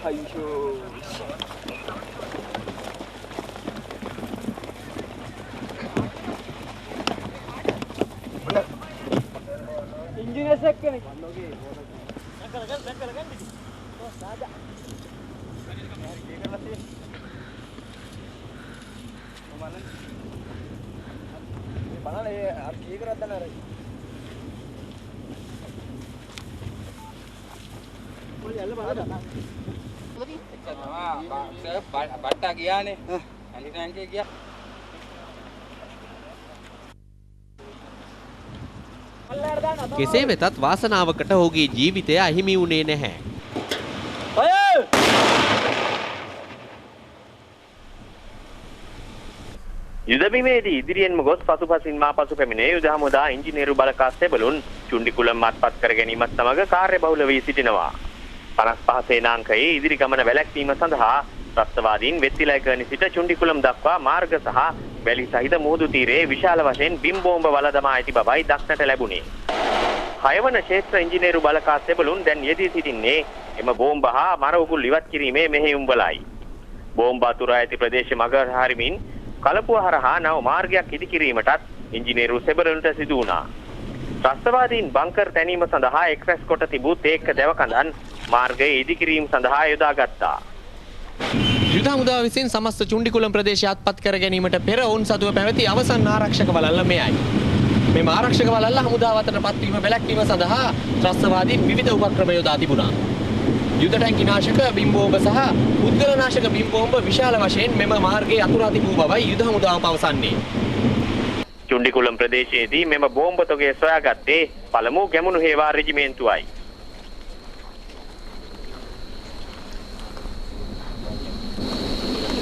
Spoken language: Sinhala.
අයියෝ. ඉන්ජිනේර් සෙක් කෙනෙක්. දැක්කලා ගන්න. ඔව් සාදා. බලන්න ඒ අර කී කරද්ද නේද? ඔය යල්ල බලන්න. බට්ටා ගියානේ. අලි ටැංකිය ගියා. කෙසේ වෙතත් වාසනාවකට ඔහුගේ ජීවිතය අහිමි වුණේ නැහැ. යුදබිමේදී ඉදිරියෙන්ම ගොස් පසුපසින් මාපසු පැමිණේ යුද හමුදා ඉංජිනේරු බලකා සෙබළුන් චුණ්ඩිකුලම් අත්පත් කර ගැනීමත් සමග කාර්යබහුල වී සිටිනවා. 55 සේනාංකයේ ඉදිරි ගමන වැළැක්වීම සඳහා ත්‍රස්තවාදීන් වෙත්තිලයිකරණ සිට චුණ්ඩිකුලම් දක්වා මාර්ග සහ වැලි සහිත මුහුදු තීරයේ විශාල වශයෙන් බිම් බෝම්බ වල දමා ඇති බවයි දක්නට ලැබුණේ. 6 වන ක්ෂේත්‍ර ඉංජිනේරු බලකා සෙබළුන් දැන් යෙදී සිටින්නේ එම බෝම්බ හා මර උගුල් ඉවත් කිරීමේ මෙහෙයුම් වලයි. බෝම්බ අතුරා ඇති ප්‍රදේශ මග හරිමින් කලපුව හරහා නව මාර්ගයක් ඉදිකිරීමටත් ඉංජිනේරු සෙබළුන්ට සිදු වුණා. ත්‍රස්තවාදීන් බංකර් තැනීම සඳහා එක්රැස් කොට තිබූ තේක්ක දැවකඳන් මාර්ගයේ ඉදිකිරීම සඳහා යොදාගත්තා. යුද හමුදාව විසින් සමස්ත චුණ්ඩිකුලම් ප්‍රදේශය අත්පත් කර ගැනීමට පෙර ඔවුන් සතුව පැවති අවසන් ආරක්ෂක වළල්ල මෙයයි. මෙම ආරක්ෂක වළල්ල හමුදාව අතට පත්වීම වැළැක්වීම සඳහා ත්‍රස්තවාදීන් විවිධ උපක්‍රම යොදා තිබුණා. යුද ටැංකි නාශක බිම් බෝම්බ සහ පුද්ගල නාශක බිම් බෝම්බ විශාල වශයෙන් මෙම මාර්ගයේ අතුරා තිබූ බවයි යුද හමුදාව පවසන්නේ. චුණ්ඩිකුලම් ප්‍රදේශයේදී මෙම බෝම්බ තොගය සොයාගත්තේ පළමු ගැමුණු හේවා රෙජිමේන්තුවයි.